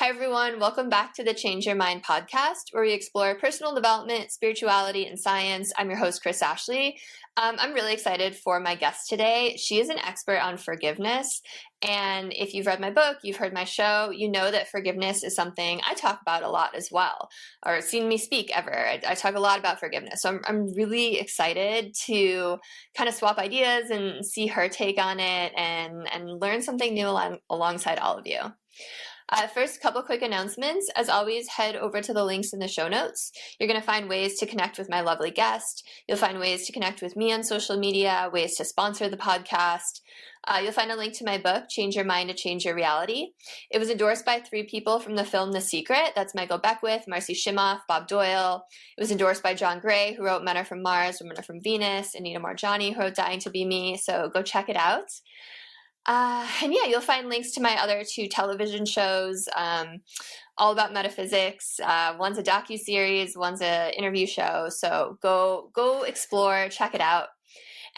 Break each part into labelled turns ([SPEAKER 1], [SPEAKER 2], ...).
[SPEAKER 1] Hi, everyone. Welcome back to the Change Your Mind podcast, where we explore personal development, spirituality, and science. I'm your host, Kris Ashley. I'm really excited for my guest today. She is an expert on forgiveness. And if you've read my book, you've heard my show, you know that forgiveness is something I talk about a lot as well, or seen me speak ever. I talk a lot about forgiveness. So I'm really excited to kind of swap ideas and see her take on it and learn something new alongside all of you. First, a couple quick announcements. As always, head over to the links in the show notes. You're going to find ways to connect with my lovely guest. You'll find ways to connect with me on social media, ways to sponsor the podcast. You'll find a link to my book, Change Your Mind to Change Your Reality. It was endorsed by 3 people from the film The Secret. That's Michael Beckwith, Marcy Shimoff, Bob Doyle. It was endorsed by John Gray, who wrote Men Are From Mars, Women Are From Venus, and Anita Marjani, who wrote Dying to Be Me. So go check it out. And yeah, you'll find links to my other 2 television shows, all about metaphysics. One's a docuseries, one's an interview show. So go explore, check it out.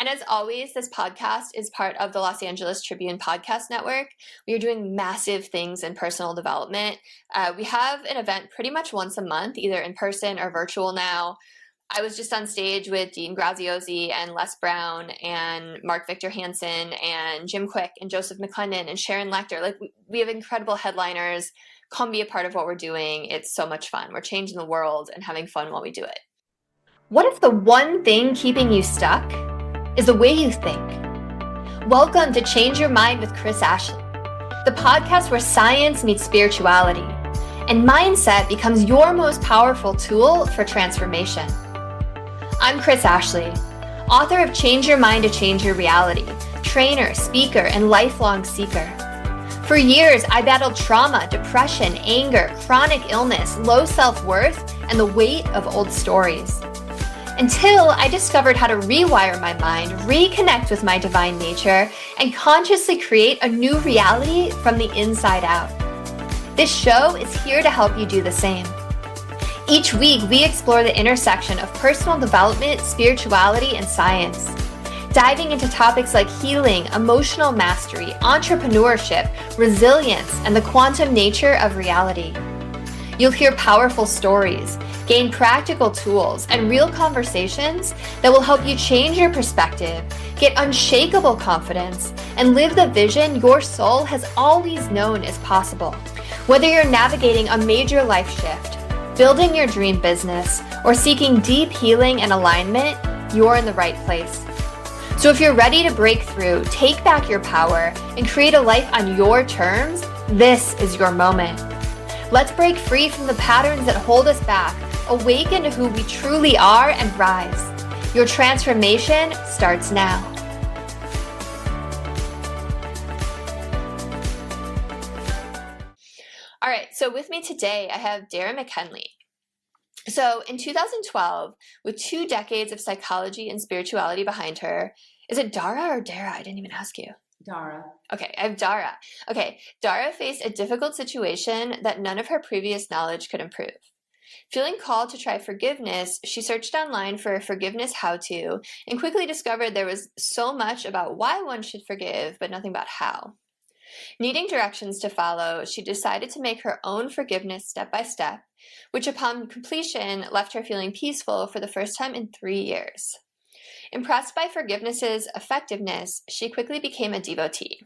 [SPEAKER 1] And as always, this podcast is part of the Los Angeles Tribune Podcast Network. We are doing massive things in personal development. We have an event pretty much once a month, either in person or virtual now. I was just on stage with Dean Graziosi and Les Brown and Mark Victor Hansen and Jim Quick and Joseph McClendon and Sharon Lecter. Like, we have incredible headliners. Come be a part of what we're doing. It's so much fun. We're changing the world and having fun while we do it. What if the one thing keeping you stuck is the way you think? Welcome to Change Your Mind with Kris Ashley, the podcast where science meets spirituality and mindset becomes your most powerful tool for transformation. I'm Kris Ashley, author of Change Your Mind to Change Your Reality, trainer, speaker, and lifelong seeker. For years, I battled trauma, depression, anger, chronic illness, low self-worth, and the weight of old stories. Until I discovered how to rewire my mind, reconnect with my divine nature, and consciously create a new reality from the inside out. This show is here to help you do the same. Each week, we explore the intersection of personal development, spirituality, and science, diving into topics like healing, emotional mastery, entrepreneurship, resilience, and the quantum nature of reality. You'll hear powerful stories, gain practical tools, and real conversations that will help you change your perspective, get unshakable confidence, and live the vision your soul has always known is possible. Whether you're navigating a major life shift, building your dream business, or seeking deep healing and alignment, you're in the right place. So if you're ready to break through, take back your power, and create a life on your terms, this is your moment. Let's break free from the patterns that hold us back, awaken to who we truly are, and rise. Your transformation starts now. All right, so with me today, I have Dara McKinley. So in 2012, with 2 decades of psychology and spirituality behind her, is it Dara or Dara? I didn't even ask you.
[SPEAKER 2] Dara.
[SPEAKER 1] Okay, I have Dara. Okay, Dara faced a difficult situation that none of her previous knowledge could improve. Feeling called to try forgiveness, she searched online for a forgiveness how-to and quickly discovered there was so much about why one should forgive, but nothing about how. Needing directions to follow, she decided to make her own forgiveness step by step, which upon completion left her feeling peaceful for the first time in 3 years. Impressed by forgiveness's effectiveness, she quickly became a devotee.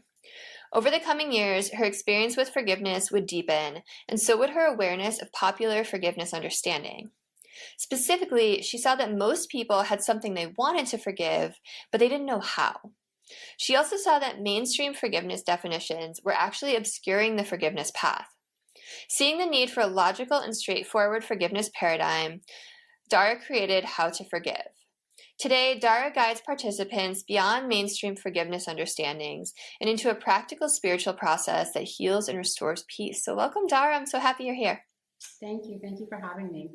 [SPEAKER 1] Over the coming years, her experience with forgiveness would deepen, and so would her awareness of popular forgiveness understanding. Specifically, she saw that most people had something they wanted to forgive, but they didn't know how. She also saw that mainstream forgiveness definitions were actually obscuring the forgiveness path. Seeing the need for a logical and straightforward forgiveness paradigm, Dara created How to Forgive. Today, Dara guides participants beyond mainstream forgiveness understandings and into a practical spiritual process that heals and restores peace. So welcome, Dara. I'm so happy you're here.
[SPEAKER 2] Thank you. Thank you for having me.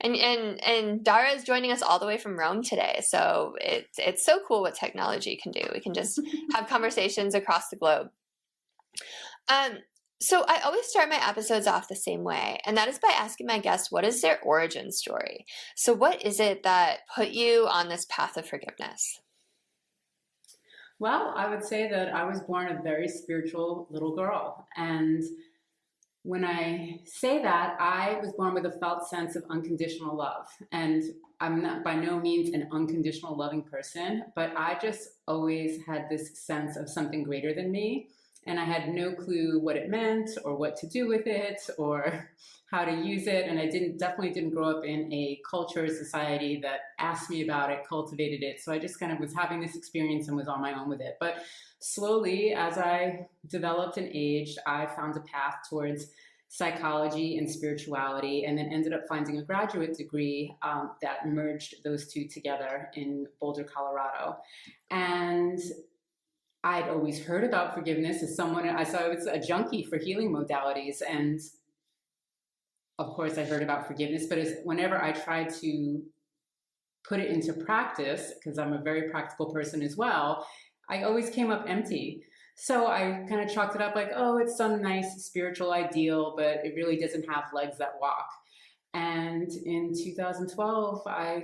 [SPEAKER 1] And Dara is joining us all the way from Rome today. So it's so cool what technology can do. We can just have conversations across the globe. So I always start my episodes off the same way, and that is by asking my guests, what is their origin story? So what is it that put you on this path of forgiveness?
[SPEAKER 2] Well, I would say that I was born a very spiritual little girl, and When I say that, I was born with a felt sense of unconditional love. And I'm not by no means an unconditional loving person, but I just always had this sense of something greater than me. And I had no clue what it meant or what to do with it or how to use it. And I definitely didn't grow up in a culture or society that asked me about it, cultivated it. So I just kind of was having this experience and was on my own with it. But slowly, as I developed and aged, I found a path towards psychology and spirituality, and then ended up finding a graduate degree that merged those two together in Boulder, Colorado. And I'd always heard about forgiveness as someone, I was a junkie for healing modalities. And of course, I heard about forgiveness, but whenever I tried to put it into practice, because I'm a very practical person as well, I always came up empty. So I kind of chalked it up like, oh, it's some nice spiritual ideal, but it really doesn't have legs that walk. And in 2012, I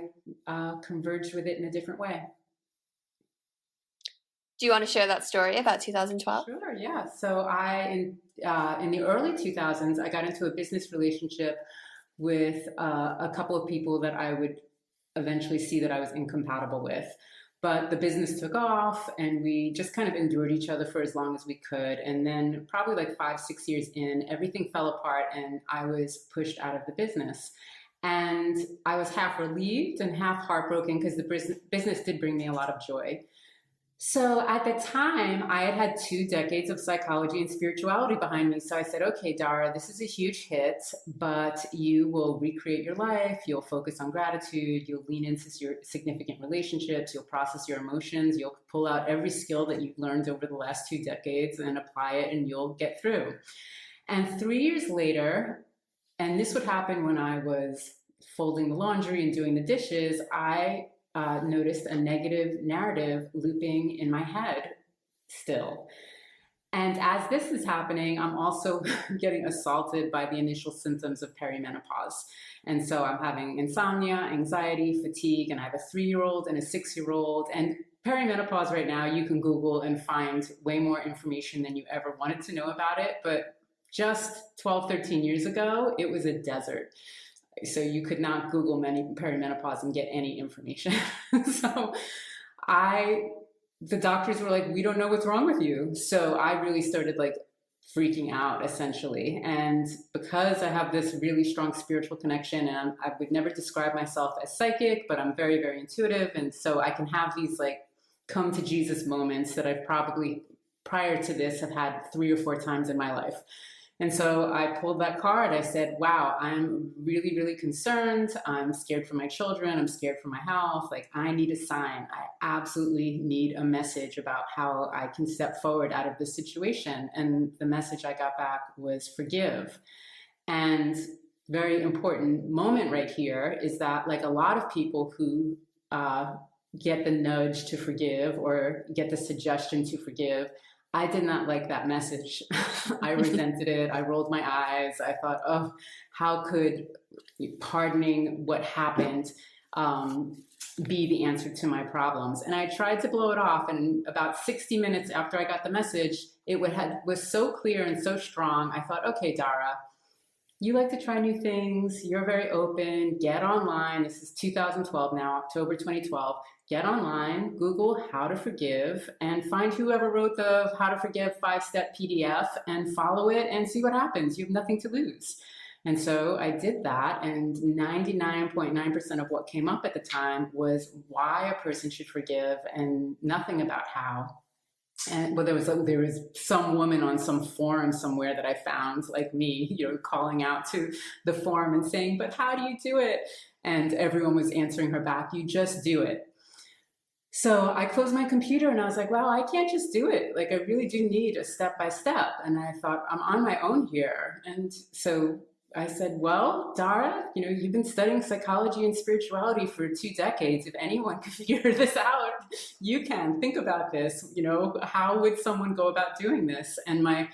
[SPEAKER 2] converged with it in a different way.
[SPEAKER 1] Do you want to share that story about 2012?
[SPEAKER 2] Sure, yeah. So in the early 2000s, I got into a business relationship with a couple of people that I would eventually see that I was incompatible with. But the business took off and we just kind of endured each other for as long as we could. And then probably like 5-6 years in, everything fell apart and I was pushed out of the business. And I was half relieved and half heartbroken because the business did bring me a lot of joy. So at the time, I had 2 decades of psychology and spirituality behind me. So I said, okay, Dara, this is a huge hit, but you will recreate your life. You'll focus on gratitude. You'll lean into your significant relationships. You'll process your emotions. You'll pull out every skill that you've learned over the last 2 decades and apply it, and you'll get through. And 3 years later, and this would happen when I was folding the laundry and doing the dishes, I noticed a negative narrative looping in my head still. And as this is happening, I'm also getting assaulted by the initial symptoms of perimenopause. And so I'm having insomnia, anxiety, fatigue, and I have a 3-year-old and a 6-year-old. And perimenopause right now, you can Google and find way more information than you ever wanted to know about it. But just 12, 13 years ago, it was a desert. So you could not Google perimenopause and get any information. So the doctors were like, we don't know what's wrong with you. So I really started like freaking out essentially. And because I have this really strong spiritual connection, and I would never describe myself as psychic, but I'm very, very intuitive. And so I can have these like come to Jesus moments that I've probably prior to this have had 3 or 4 times in my life. And so I pulled that card. I said, wow, I'm really, really concerned. I'm scared for my children. I'm scared for my health. Like, I need a sign. I absolutely need a message about how I can step forward out of this situation. And the message I got back was forgive. And very important moment right here is that, like, a lot of people who get the nudge to forgive or get the suggestion to forgive, I did not like that message. I resented it. I rolled my eyes. I thought, oh, how could pardoning what happened be the answer to my problems? And I tried to blow it off. And about 60 minutes after I got the message, it was so clear and so strong. I thought, okay, Dara, you like to try new things. You're very open. Get online. This is 2012 now, October 2012. Get online, Google how to forgive, and find whoever wrote the How to Forgive 5-step PDF and follow it and see what happens. You have nothing to lose. And so I did that, and 99.9% of what came up at the time was why a person should forgive and nothing about how. And well, there was some woman on some forum somewhere that I found, like me, calling out to the forum and saying, but how do you do it? And everyone was answering her back, you just do it. So I closed my computer and I was like, well, I can't just do it. Like, I really do need a step-by-step. And I thought, I'm on my own here. And so I said, well, Dara, you've been studying psychology and spirituality for 2 decades. If anyone can figure this out, you can. Think about this. How would someone go about doing this? And my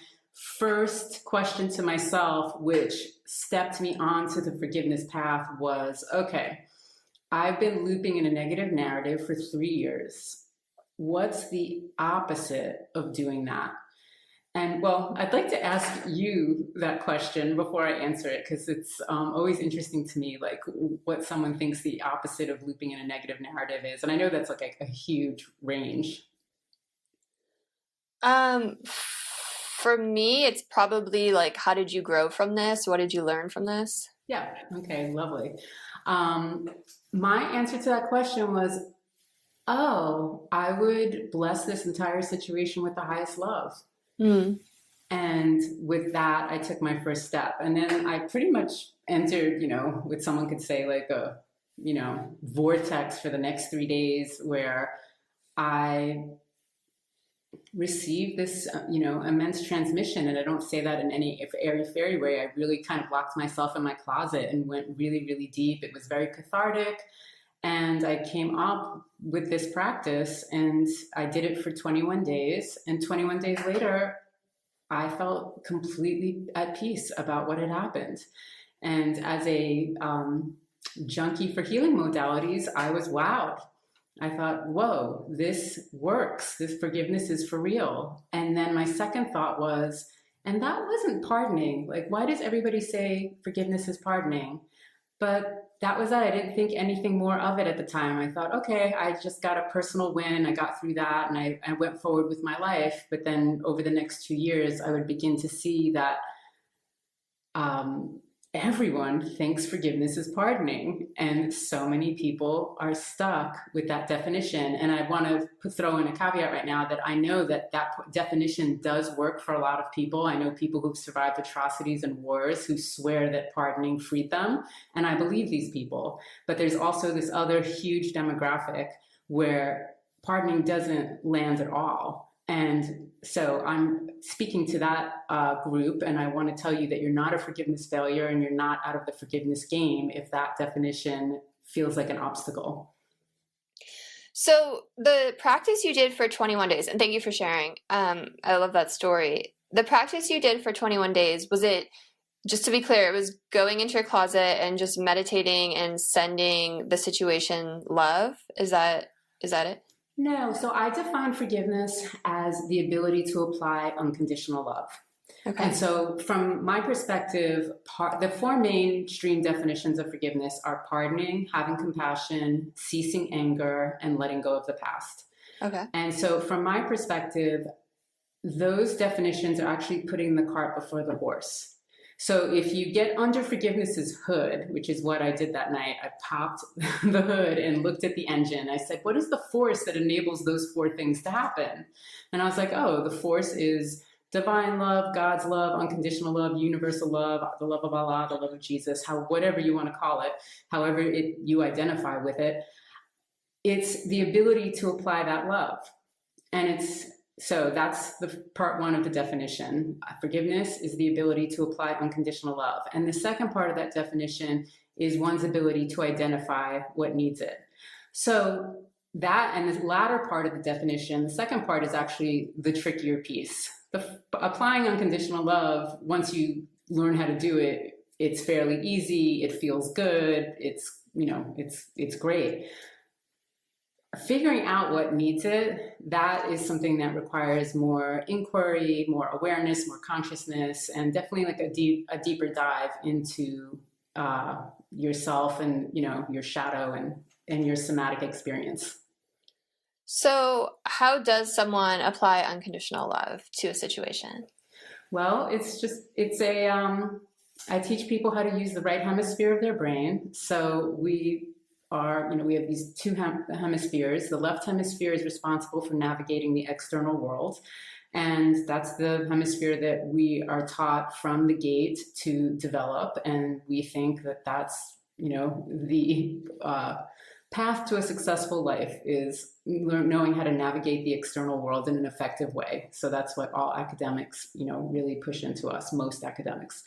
[SPEAKER 2] first question to myself, which stepped me onto the forgiveness path, was, okay, I've been looping in a negative narrative for 3 years. What's the opposite of doing that? And well, I'd like to ask you that question before I answer it, because it's always interesting to me, like what someone thinks the opposite of looping in a negative narrative is. And I know that's like a huge range.
[SPEAKER 1] For me, it's probably like, how did you grow from this? What did you learn from this?
[SPEAKER 2] Yeah. Okay. Lovely. My answer to that question was, oh, I would bless this entire situation with the highest love.
[SPEAKER 1] Mm.
[SPEAKER 2] And with that, I took my first step. And then I pretty much entered, what someone could say like a, vortex for the next 3 days where I received this, immense transmission. And I don't say that in any airy-fairy way. I really kind of locked myself in my closet and went really, really deep. It was very cathartic. And I came up with this practice and I did it for 21 days. And 21 days later, I felt completely at peace about what had happened. And as a junkie for healing modalities, I was wowed. I thought, whoa, this works. This forgiveness is for real. And then my second thought was, and that wasn't pardoning. Like, why does everybody say forgiveness is pardoning? But that was it. I didn't think anything more of it at the time. I thought, okay, I just got a personal win. I got through that and I went forward with my life. But then over the next 2 years, I would begin to see that everyone thinks forgiveness is pardoning. And so many people are stuck with that definition. And I want to throw in a caveat right now that I know that definition does work for a lot of people. I know people who've survived atrocities and wars who swear that pardoning freed them. And I believe these people. But there's also this other huge demographic where pardoning doesn't land at all. And so I'm speaking to that group, and I want to tell you that you're not a forgiveness failure and you're not out of the forgiveness game if that definition feels like an obstacle.
[SPEAKER 1] So the practice you did for 21 days, and thank you for sharing. I love that story. The practice you did for 21 days, was it, just to be clear, it was going into your closet and just meditating and sending the situation love? Is that it?
[SPEAKER 2] No, so I define forgiveness as the ability to apply unconditional love. Okay. And so from my perspective, the four mainstream definitions of forgiveness are pardoning, having compassion, ceasing anger, and letting go of the past. Okay. And so from my perspective, those definitions are actually putting the cart before the horse. So if you get under forgiveness's hood, which is what I did that night, I popped the hood and looked at the engine. I said, what is the force that enables those four things to happen? And I was like, oh, the force is divine love, God's love, unconditional love, universal love, the love of Allah, the love of Jesus, whatever you want to call it, however you identify with it. It's the ability to apply that love. And so that's the part one of the definition. Forgiveness is the ability to apply unconditional love. And the second part of that definition is one's ability to identify what needs it. So that and the latter part of the definition, the second part is actually the trickier piece. Applying unconditional love, once you learn how to do it, it's fairly easy, it feels good, it's great. Figuring out what needs it, that is something that requires more inquiry, more awareness, more consciousness, and definitely like a deeper dive into yourself and your shadow and your somatic experience.
[SPEAKER 1] So how does someone apply unconditional love to a situation?
[SPEAKER 2] Well, I teach people how to use the right hemisphere of their brain. So we have these two hemispheres. The left hemisphere is responsible for navigating the external world. And that's the hemisphere that we are taught from the gate to develop. And we think that that's, the path to a successful life is knowing how to navigate the external world in an effective way. So that's what all academics, really push into us, most academics.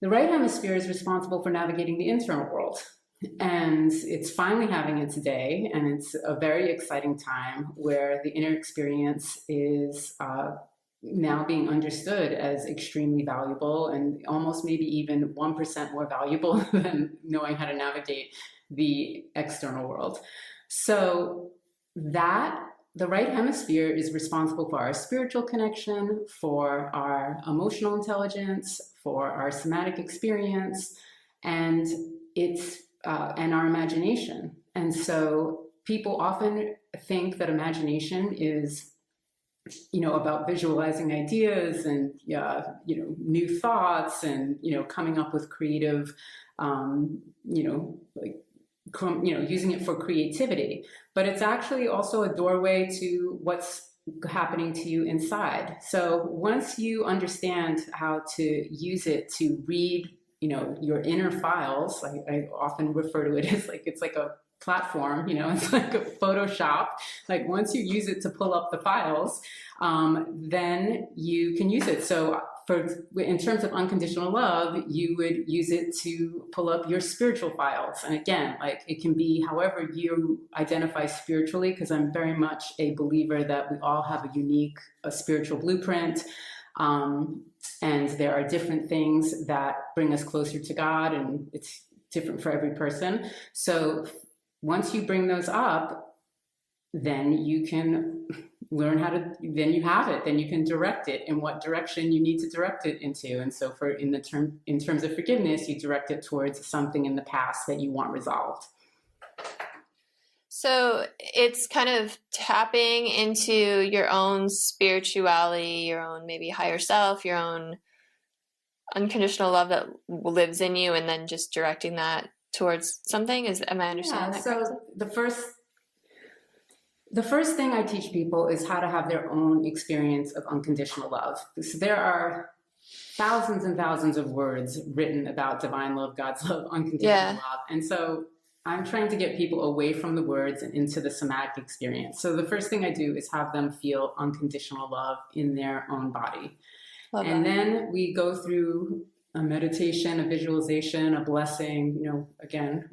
[SPEAKER 2] The right hemisphere is responsible for navigating the internal world. And it's finally having its day, and it's a very exciting time where the inner experience is now being understood as extremely valuable and almost maybe even 1% more valuable than knowing how to navigate the external world. So that the right hemisphere is responsible for our spiritual connection, for our emotional intelligence, for our somatic experience, and and our imagination. And so people often think that imagination is, about visualizing ideas and, new thoughts and, coming up with creative, using it for creativity. But it's actually also a doorway to what's happening to you inside. So once you understand how to use it to read, your inner files, I often refer to it as it's like a platform, it's like a Photoshop. Like once you use it to pull up the files, then you can use it. So in terms of unconditional love, you would use it to pull up your spiritual files. And again, it can be however you identify spiritually, because I'm very much a believer that we all have a spiritual blueprint. And there are different things that bring us closer to God, and it's different for every person. So once you bring those up, then you can learn then you have it, then you can direct it in what direction you need to direct it into. And so in terms of forgiveness, you direct it towards something in the past that you want resolved.
[SPEAKER 1] So it's kind of tapping into your own spirituality, your own maybe higher self, your own unconditional love that lives in you, and then just directing that towards something. Am I understanding that correctly?
[SPEAKER 2] So the first thing I teach people is how to have their own experience of unconditional love. So there are thousands and thousands of words written about divine love, God's love, unconditional love. And so I'm trying to get people away from the words and into the somatic experience. So the first thing I do is have them feel unconditional love in their own body. And then we go through a meditation, a visualization, a blessing, again,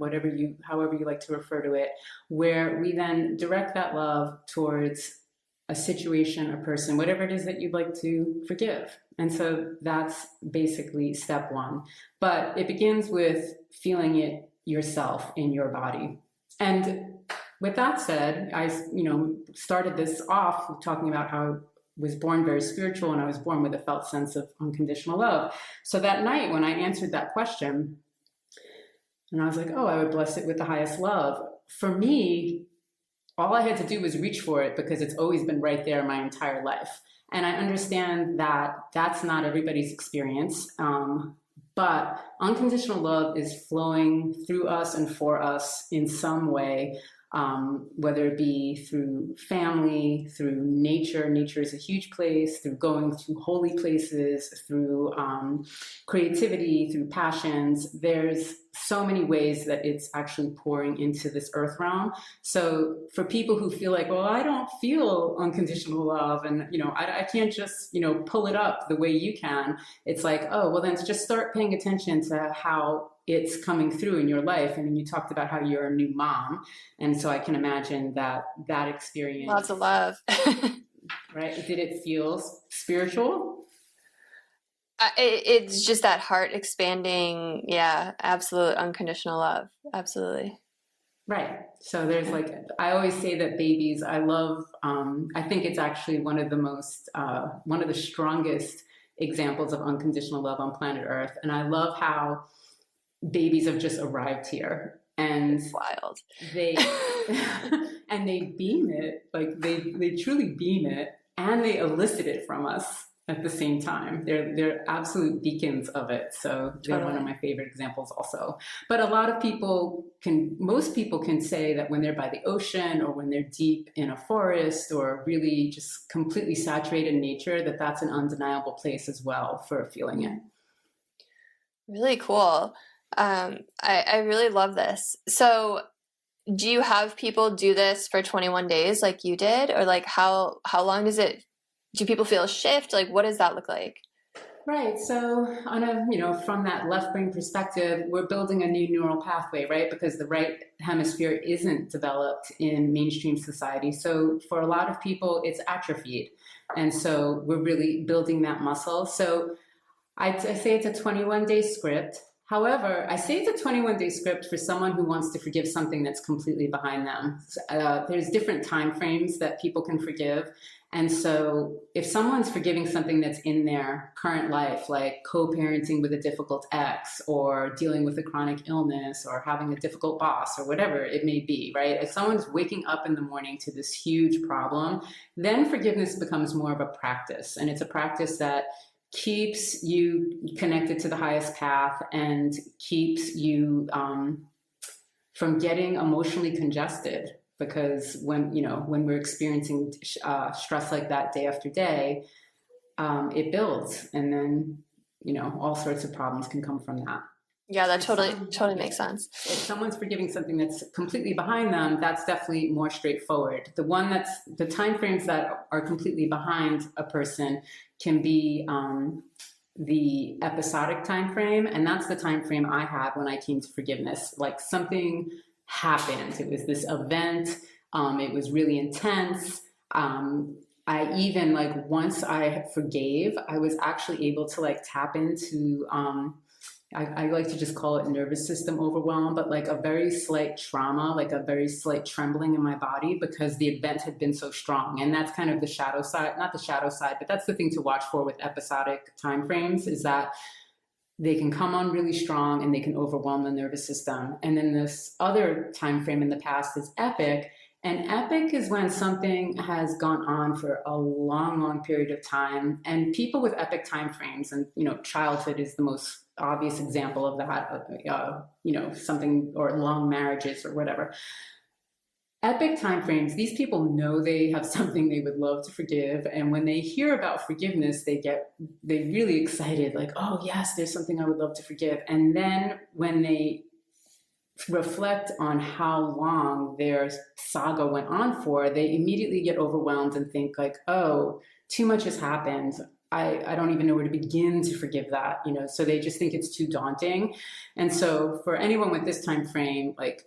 [SPEAKER 2] however you like to refer to it, where we then direct that love towards a situation, a person, whatever it is that you'd like to forgive. And so that's basically step one. But it begins with feeling it yourself in your body. And with that said, I, started this off talking about how was born very spiritual, and I was born with a felt sense of unconditional love. So that night when I answered that question, and I was like, I would bless it with the highest love. For me, all I had to do was reach for it, because it's always been right there my entire life. And I understand that that's not everybody's experience. But unconditional love is flowing through us and for us in some way. Whether it be through family, through nature. Nature is a huge place, through going to holy places, through creativity, through passions. There's so many ways that it's actually pouring into this earth realm. So for people who feel like, I don't feel unconditional love, and I can't just pull it up the way you can. It's like, then just start paying attention to how it's coming through in your life. And you talked about how you're a new mom. And so I can imagine that experience.
[SPEAKER 1] Lots of love.
[SPEAKER 2] Right? Did it feel spiritual?
[SPEAKER 1] It's just that heart expanding. Yeah, absolute unconditional love. Absolutely.
[SPEAKER 2] Right. So there's I always say that babies, I love, I think it's actually one of the strongest examples of unconditional love on planet Earth. And I love how babies have just arrived here, and
[SPEAKER 1] it's wild.
[SPEAKER 2] They and they beam it, they truly beam it, and they elicit it from us at the same time. They're absolute beacons of it. So they're one of my favorite examples also. But most people can say that when they're by the ocean, or when they're deep in a forest, or really just completely saturated in nature, that's an undeniable place as well for feeling it.
[SPEAKER 1] Really cool. I really love this. So do you have people do this for 21 days like you did? Or how long do people feel a shift? What does that look like?
[SPEAKER 2] Right. So from that left brain perspective, we're building a new neural pathway, right? Because the right hemisphere isn't developed in mainstream society. So for a lot of people, it's atrophied. And so we're really building that muscle. So I say it's a 21-day script. However, I say it's a 21-day script for someone who wants to forgive something that's completely behind them. There's different time frames that people can forgive. And so if someone's forgiving something that's in their current life, like co-parenting with a difficult ex, or dealing with a chronic illness, or having a difficult boss, or whatever it may be, right? If someone's waking up in the morning to this huge problem, then forgiveness becomes more of a practice. And it's a practice that keeps you connected to the highest path and keeps you from getting emotionally congested. Because when we're experiencing stress like that day after day, it builds, and then all sorts of problems can come from that.
[SPEAKER 1] Yeah, that totally makes sense.
[SPEAKER 2] If someone's forgiving something that's completely behind them, that's definitely more straightforward. The time frames that are completely behind a person can be the episodic time frame, and that's the time frame I had when I came to forgiveness. Like, something happened. It was this event. It was really intense. I even, like, once I forgave, I was actually able to, like, tap into, I like to just call it nervous system overwhelm, but like a very slight trauma, like a very slight trembling in my body, because the event had been so strong. And that's kind of the shadow side, not the shadow side, but that's the thing to watch for with episodic timeframes, is that they can come on really strong and they can overwhelm the nervous system. And then this other time frame in the past is epic. And epic is when something has gone on for a long, long period of time. And people with epic time frames, and childhood is the most obvious example of that, something, or long marriages or whatever. Epic time frames, these people know they have something they would love to forgive, and when they hear about forgiveness, they're really excited, like, oh yes, there's something I would love to forgive. And then when they reflect on how long their saga went on for, they immediately get overwhelmed and think like, oh, too much has happened. I don't even know where to begin to forgive that, so they just think it's too daunting. And so for anyone with this time frame, like,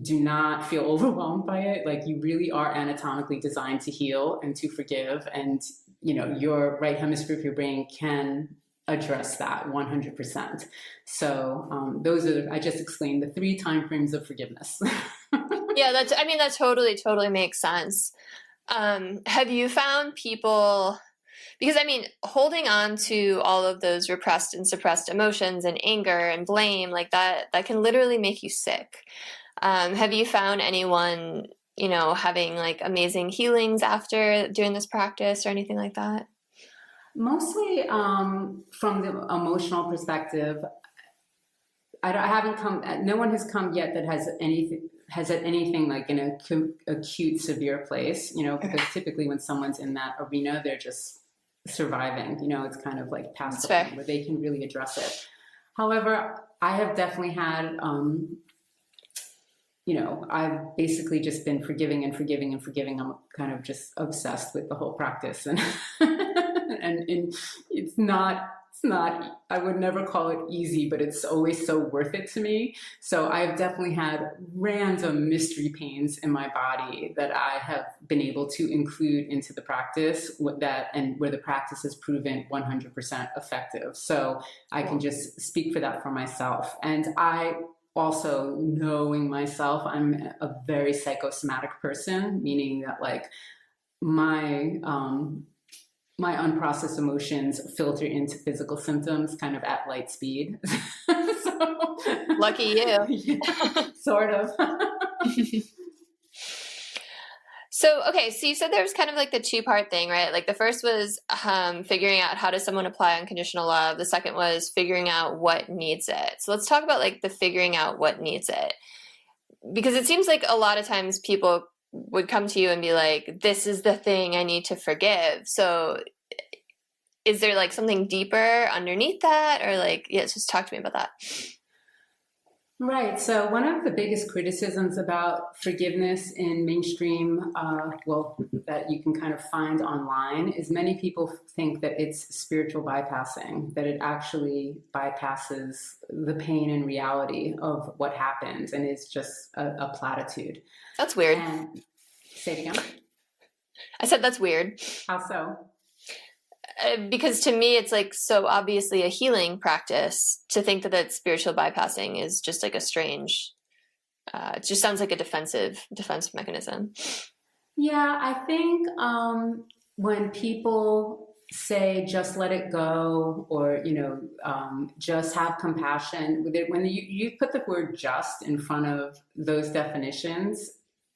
[SPEAKER 2] do not feel overwhelmed by it. Like, you really are anatomically designed to heal and to forgive. And, your right hemisphere of your brain can address that 100%. So I just explained the 3 time frames of forgiveness.
[SPEAKER 1] Yeah, that totally makes sense. Have you found people, because holding on to all of those repressed and suppressed emotions and anger and blame, like that can literally make you sick. Have you found anyone, having like amazing healings after doing this practice or anything like that?
[SPEAKER 2] Mostly from the emotional perspective. No one has come yet that has had anything like in an acute, severe place, because typically when someone's in that arena, they're just surviving, it's kind of like past the point where they can really address it. However, I have definitely had, I've basically just been forgiving and forgiving and forgiving. I'm kind of just obsessed with the whole practice, and and it's not, I would never call it easy, but it's always so worth it to me. So I've definitely had random mystery pains in my body that I have been able to include into the practice, where the practice has proven 100% effective. So I can just speak for that for myself. And I also, knowing myself, I'm a very psychosomatic person, meaning that like my unprocessed emotions filter into physical symptoms kind of at light speed. So,
[SPEAKER 1] lucky you.
[SPEAKER 2] Yeah, sort of.
[SPEAKER 1] So, okay, so you said there was kind of like the 2-part thing, right? Like the first was figuring out how does someone apply unconditional love. The second was figuring out what needs it. So let's talk about like the figuring out what needs it. Because it seems like a lot of times people would come to you and be like, this is the thing I need to forgive. So is there like something deeper underneath that? Or like, yeah, just talk to me about that.
[SPEAKER 2] Right. So one of the biggest criticisms about forgiveness in mainstream, that you can kind of find online, is many people think that it's spiritual bypassing, that it actually bypasses the pain and reality of what happens, and it's just a platitude.
[SPEAKER 1] That's weird.
[SPEAKER 2] And, say it again.
[SPEAKER 1] I said that's weird.
[SPEAKER 2] How so?
[SPEAKER 1] because to me, it's like so obviously a healing practice. To think that spiritual bypassing is just like a strange, it just sounds like a defense mechanism.
[SPEAKER 2] Yeah, I think when people say just let it go, or just have compassion, when you put the word just in front of those definitions,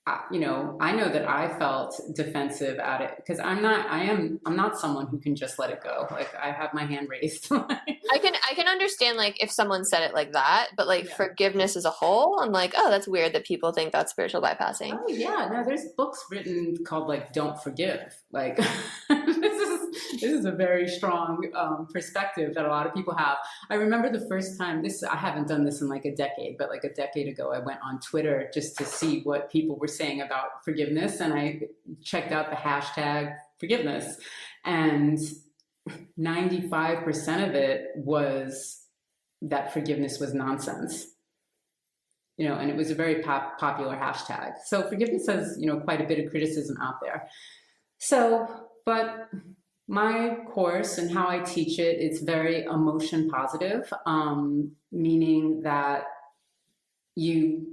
[SPEAKER 2] I know that I felt defensive at it because I'm not someone who can just let it go. Like, I have my hand raised.
[SPEAKER 1] I can understand like if someone said it like that, but like
[SPEAKER 2] Yeah.
[SPEAKER 1] forgiveness as a whole, I'm like, oh, that's weird that people think that's spiritual bypassing.
[SPEAKER 2] Oh yeah, no, there's books written called like "Don't Forgive." Like, this is a very strong perspective that a lot of people have. I remember the first time I haven't done this in like a decade, but like a decade ago, I went on Twitter just to see what people were saying about forgiveness, and I checked out the hashtag forgiveness, and 95% of it was that forgiveness was nonsense. And it was a very popular hashtag. So forgiveness has, quite a bit of criticism out there. So, but my course and how I teach it, it's very emotion positive, meaning that you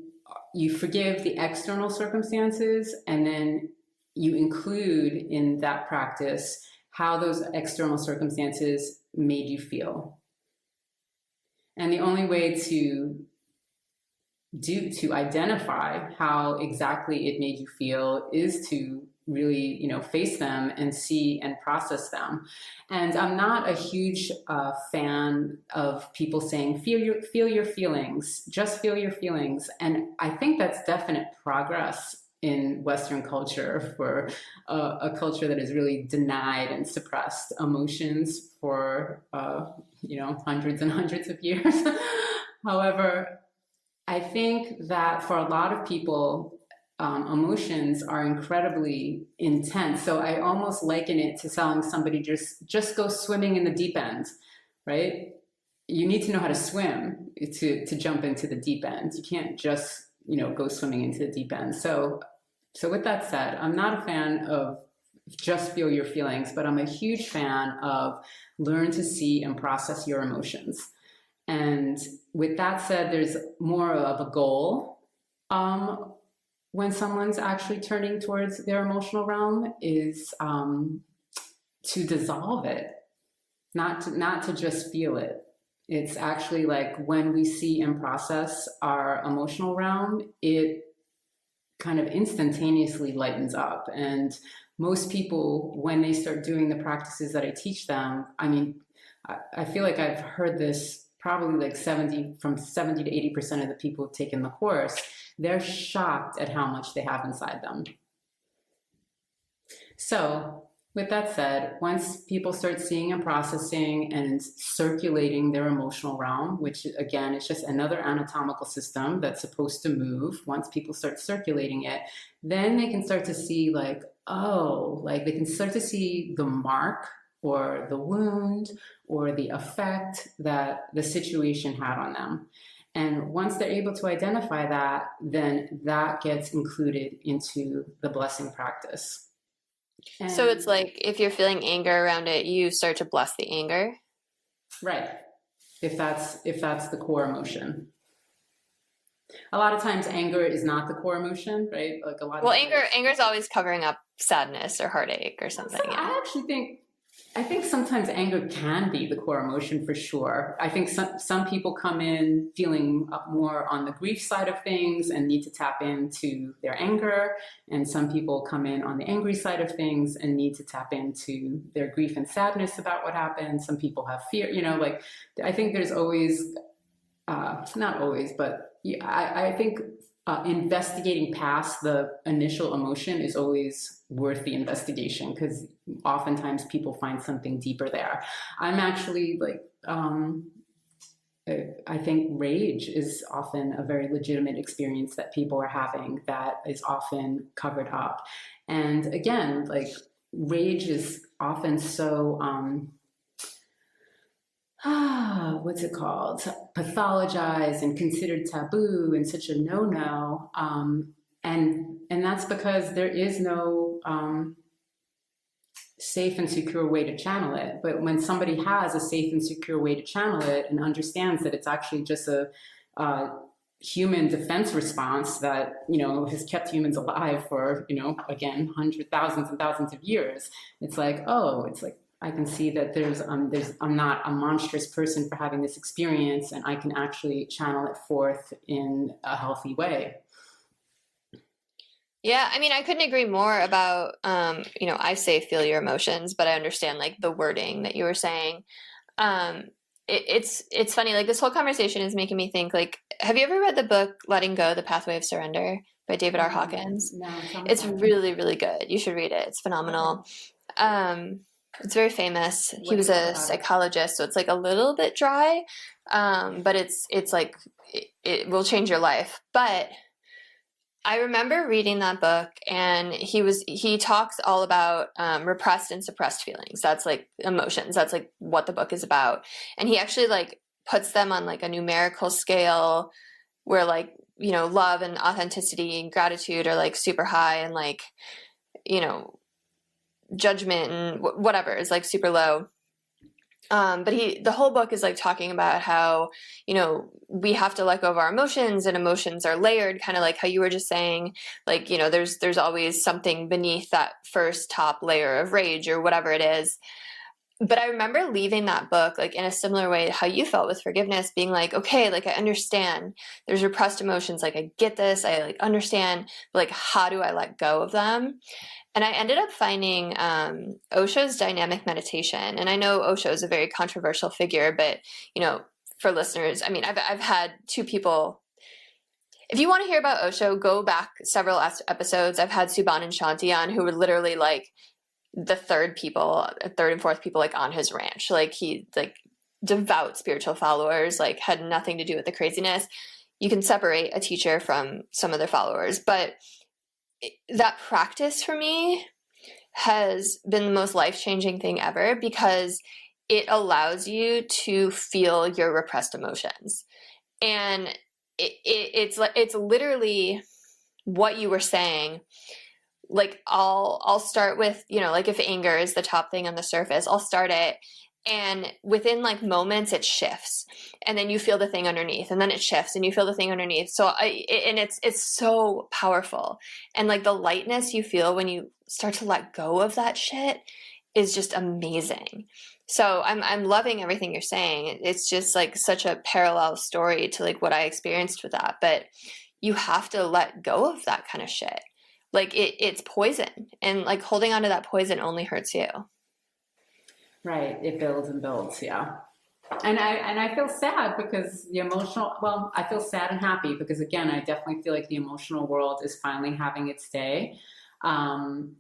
[SPEAKER 2] forgive the external circumstances, and then you include in that practice how those external circumstances made you feel. And the only way to identify how exactly it made you feel is to really, face them and see and process them. And I'm not a huge fan of people saying, feel your feelings, just feel your feelings. And I think that's definite progress in Western culture, for a culture that has really denied and suppressed emotions for, hundreds and hundreds of years. However, I think that for a lot of people, emotions are incredibly intense. So I almost liken it to telling somebody just go swimming in the deep end, right? You need to know how to swim to jump into the deep end. You can't just go swimming into the deep end. So with that said, I'm not a fan of just feel your feelings, but I'm a huge fan of learn to see and process your emotions. And with that said, there's more of a goal when someone's actually turning towards their emotional realm is to dissolve it, not to just feel it. It's actually like when we see and process our emotional realm, it kind of instantaneously lightens up. And most people, when they start doing the practices that I teach them, I feel like I've heard this probably like 70 to 80% of the people who've taken the course, they're shocked at how much they have inside them. So with that said, once people start seeing and processing and circulating their emotional realm, which again, is just another anatomical system that's supposed to move, once people start circulating it, then they can start to see like, oh, like they can start to see the mark or the wound or the effect that the situation had on them. And once they're able to identify that, then that gets included into the blessing practice. And
[SPEAKER 1] so it's like if you're feeling anger around it, you start to bless the anger.
[SPEAKER 2] Right. If that's the core emotion. A lot of times anger is not the core emotion, right? Like a lot of
[SPEAKER 1] anger is always covering up sadness or heartache or something.
[SPEAKER 2] So yeah. I think sometimes anger can be the core emotion for sure. I think some people come in feeling more on the grief side of things and need to tap into their anger. And some people come in on the angry side of things and need to tap into their grief and sadness about what happened. Some people have fear, like I think there's always, not always, but I think investigating past the initial emotion is always worth the investigation because oftentimes people find something deeper there. I'm actually like, I think rage is often a very legitimate experience that people are having that is often covered up. And again, like rage is often so, what's it called? Pathologized and considered taboo and such a no-no. And that's because there is no safe and secure way to channel it. But when somebody has a safe and secure way to channel it and understands that it's actually just a human defense response that, you know, has kept humans alive for, you know, again, hundreds, thousands and thousands of years, it's like, oh, it's like, I can see that I'm not a monstrous person for having this experience, and I can actually channel it forth in a healthy way.
[SPEAKER 1] Yeah, I mean, I couldn't agree more about, you know, I say feel your emotions, but I understand like the wording that you were saying. It's funny, like this whole conversation is making me think, like, have you ever read the book Letting Go, The Pathway of Surrender by David R. Hawkins?
[SPEAKER 2] No,
[SPEAKER 1] it's really, really good. You should read it. It's phenomenal. It's very famous. He was a psychologist, so it's like a little bit dry, but it's like it will change your life. But I remember reading that book, and he talks all about repressed and suppressed feelings. That's like emotions. That's like what the book is about. And he actually like puts them on like a numerical scale where like, you know, love and authenticity and gratitude are like super high, and like, you know, judgment and whatever is like super low. But the whole book is like talking about how, you know, we have to let go of our emotions, and emotions are layered, kind of like how you were just saying, like, you know, there's always something beneath that first top layer of rage or whatever it is. But I remember leaving that book like in a similar way to how you felt with forgiveness, being like, okay, like I understand there's repressed emotions. Like I get this, I like understand, but like, how do I let go of them? And I ended up finding Osho's dynamic meditation. And I know Osho is a very controversial figure, but, you know, for listeners, I mean, I've had two people. If you want to hear about Osho, go back several episodes. I've had Subhan and Shanti on, who were literally like the third and fourth people like on his ranch. Like he like devout spiritual followers, like had nothing to do with the craziness. You can separate a teacher from some of their followers, but that practice for me has been the most life-changing thing ever, because it allows you to feel your repressed emotions. And it's literally what you were saying. Like I'll start with, you know, like if anger is the top thing on the surface, I'll start it, and within like moments it shifts, and then you feel the thing underneath, and then it shifts and you feel the thing underneath. So it's so powerful. And like the lightness you feel when you start to let go of that shit is just amazing. So I'm loving everything you're saying. It's just like such a parallel story to like what I experienced with that. But you have to let go of that kind of shit. Like it's poison, and like holding on to that poison only hurts you.
[SPEAKER 2] Right. It builds and builds. Yeah. And I feel sad because I feel sad and happy because, again, I definitely feel like the emotional world is finally having its day. And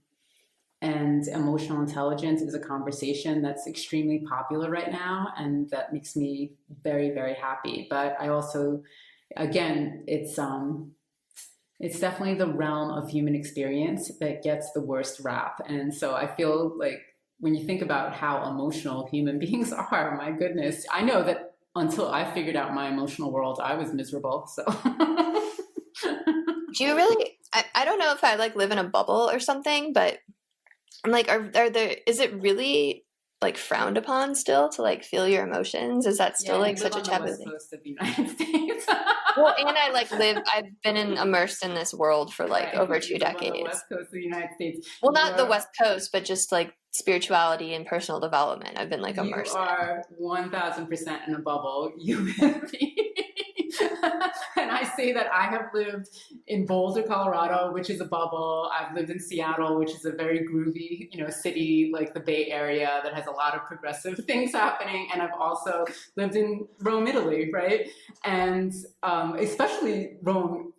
[SPEAKER 2] emotional intelligence is a conversation that's extremely popular right now, and that makes me very, very happy. But I also, again, it's definitely the realm of human experience that gets the worst rap. And so I feel like when you think about how emotional human beings are, my goodness, I know that until I figured out my emotional world, I was miserable. So
[SPEAKER 1] do you really, I don't know if I like live in a bubble or something, but I'm like, are there, is it really like frowned upon still to like feel your emotions? Is that still like such a taboo thing?
[SPEAKER 2] On the West Coast of the United States.
[SPEAKER 1] Well, and I like I've been immersed in this world for like over 2 decades.
[SPEAKER 2] On the West Coast of the United States.
[SPEAKER 1] Well, not the West Coast, but just like spirituality and personal development. I've been like immersed.
[SPEAKER 2] You are 1,000% in a bubble. You and me. And I say that I have lived in Boulder, Colorado, which is a bubble. I've lived in Seattle, which is a very groovy, you know, city like the Bay Area that has a lot of progressive things happening. And I've also lived in Rome, Italy, right? And especially Rome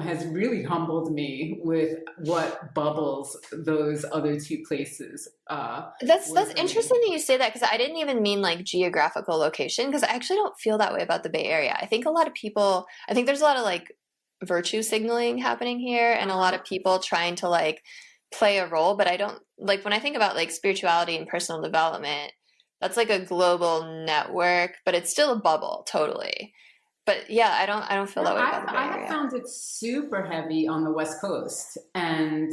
[SPEAKER 2] has really humbled me with what bubbles those other two places.
[SPEAKER 1] That's interesting that you say that, because I didn't even mean like geographical location, because I actually don't feel that way about the Bay Area. I think there's a lot of like virtue signaling happening here, and a lot of people trying to like play a role, but I don't like, when I think about like spirituality and personal development, that's like a global network, but it's still a bubble, totally. But yeah, I don't feel that way about the Bay Area.
[SPEAKER 2] I have found it super heavy on the West Coast, and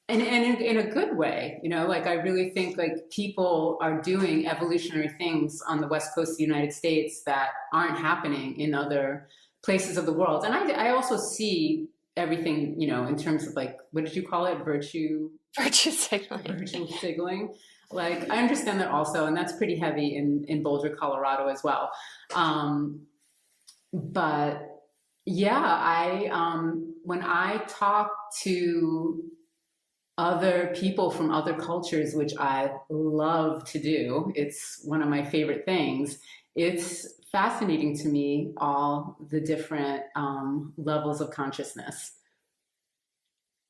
[SPEAKER 2] And in a good way, you know, like I really think like people are doing evolutionary things on the West Coast of the United States that aren't happening in other places of the world. And I also see everything, you know, in terms of like, what did you call it?
[SPEAKER 1] Virtue signaling.
[SPEAKER 2] Virtue signaling. Like I understand that also, and that's pretty heavy in Boulder, Colorado as well. But yeah, when I talk to other people from other cultures, which I love to do, it's one of my favorite things. It's fascinating to me, all the different levels of consciousness.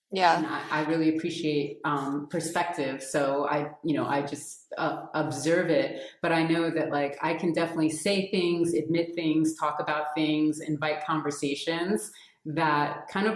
[SPEAKER 1] Yeah.
[SPEAKER 2] And I really appreciate perspective. So I just observe it. But I know that like I can definitely say things, admit things, talk about things, invite conversations that kind of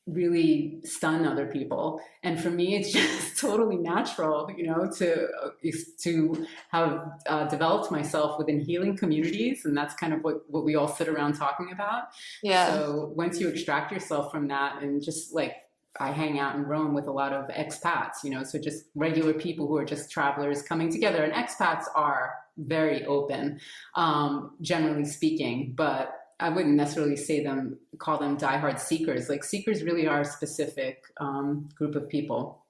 [SPEAKER 2] really stun other people. And for me, it's just totally natural, you know, to have developed myself within healing communities. And that's kind of what we all sit around talking about.
[SPEAKER 1] Yeah.
[SPEAKER 2] So once you extract yourself from that and just like, I hang out in Rome with a lot of expats, you know, so just regular people who are just travelers coming together. And expats are very open, generally speaking, but I wouldn't necessarily call them diehard seekers. Like seekers really are a specific group of people.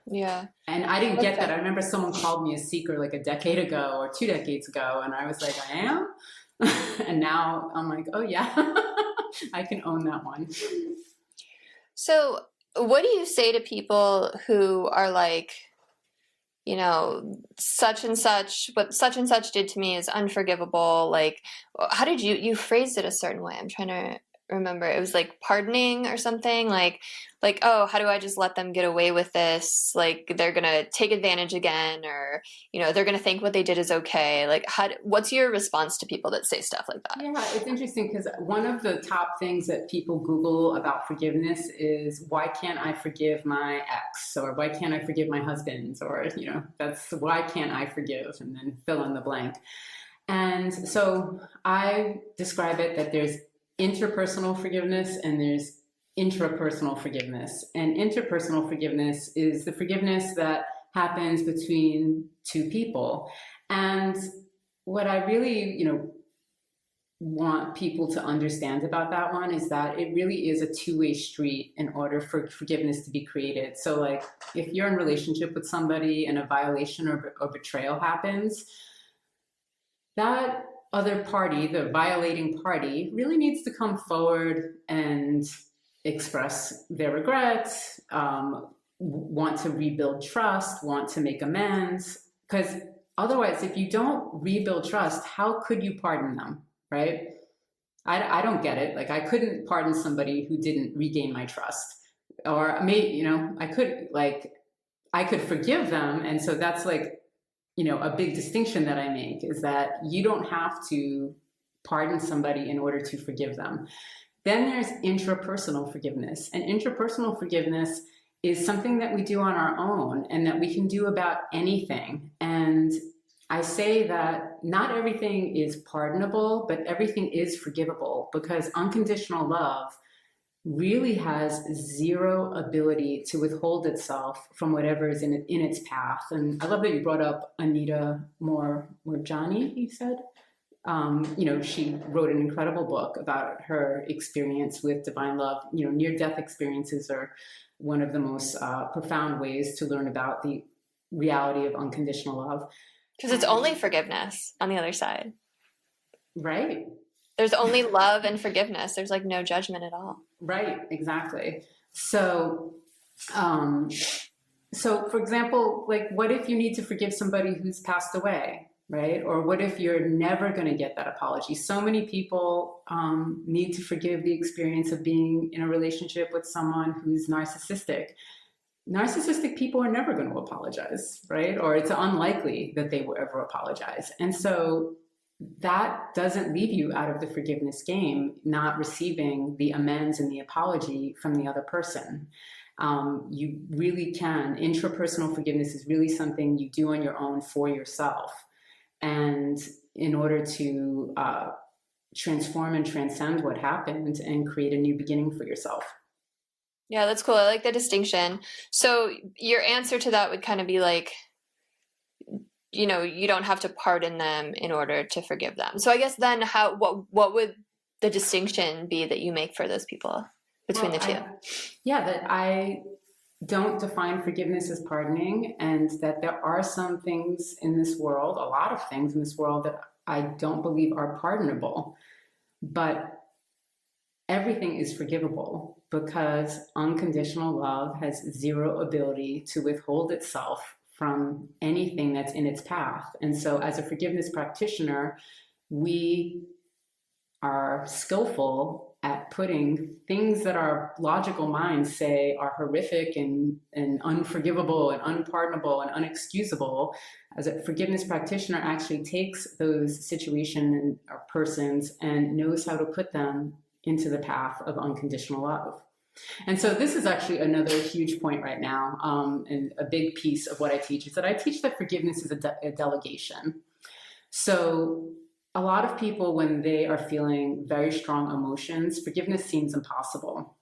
[SPEAKER 1] Yeah.
[SPEAKER 2] And I didn't get that. I remember someone called me a seeker like a decade ago or 2 decades ago. And I was like, I am? And now I'm like, oh yeah, I can own that one.
[SPEAKER 1] So what do you say to people who are like, you know, such and such, what such and such did to me is unforgivable? Like, how did you phrased it a certain way? I'm trying to remember. It was like pardoning or something, like, oh, how do I just let them get away with this? Like they're gonna take advantage again, or you know, they're gonna think what they did is okay. Like, what's your response to people that say stuff like that?
[SPEAKER 2] Yeah, it's interesting because one of the top things that people Google about forgiveness is why can't I forgive my ex, or why can't I forgive my husband, or you know, that's why can't I forgive, and then fill in the blank. And so I describe it that there's interpersonal forgiveness and there's intrapersonal forgiveness. And interpersonal forgiveness is the forgiveness that happens between two people. And what I really, you know, want people to understand about that one is that it really is a two-way street in order for forgiveness to be created. So like if you're in a relationship with somebody and a violation or betrayal happens, that other party, the violating party, really needs to come forward and express their regrets, want to rebuild trust, want to make amends. Because otherwise, if you don't rebuild trust, how could you pardon them, right? I don't get it. Like I couldn't pardon somebody who didn't regain my trust. Or you know, I could forgive them. And so that's like, you know, a big distinction that I make is that you don't have to pardon somebody in order to forgive them. Then there's intrapersonal forgiveness. And intrapersonal forgiveness is something that we do on our own and that we can do about anything. And I say that not everything is pardonable, but everything is forgivable, because unconditional love really has zero ability to withhold itself from whatever is in its path. And I love that you brought up Anita Moorjani, you said. You know, she wrote an incredible book about her experience with divine love. You know, near-death experiences are one of the most profound ways to learn about the reality of unconditional love.
[SPEAKER 1] Because it's only forgiveness on the other side.
[SPEAKER 2] Right.
[SPEAKER 1] There's only love and forgiveness. There's like no judgment at all.
[SPEAKER 2] Right, exactly. So, for example, like what if you need to forgive somebody who's passed away, right? Or what if you're never going to get that apology? So many people need to forgive the experience of being in a relationship with someone who's narcissistic. Narcissistic people are never going to apologize, right? Or it's unlikely that they will ever apologize. And so that doesn't leave you out of the forgiveness game, not receiving the amends and the apology from the other person. You really can. Intrapersonal forgiveness is really something you do on your own for yourself. And in order to transform and transcend what happened and create a new beginning for yourself.
[SPEAKER 1] Yeah, that's cool. I like the distinction. So your answer to that would kind of be like, you don't have to pardon them in order to forgive them. So I guess then what would the distinction be that you make for those people between the two?
[SPEAKER 2] That I don't define forgiveness as pardoning, and that there are some things in this world, a lot of things in this world, that I don't believe are pardonable. But everything is forgivable, because unconditional love has zero ability to withhold itself from anything that's in its path. And so as a forgiveness practitioner, we are skillful at putting things that our logical minds say are horrific and unforgivable and unpardonable and unexcusable. As a forgiveness practitioner, actually takes those situations or persons and knows how to put them into the path of unconditional love. And so this is actually another huge point right now, and a big piece of what I teach is that I teach that forgiveness is a delegation. So a lot of people, when they are feeling very strong emotions, forgiveness seems impossible.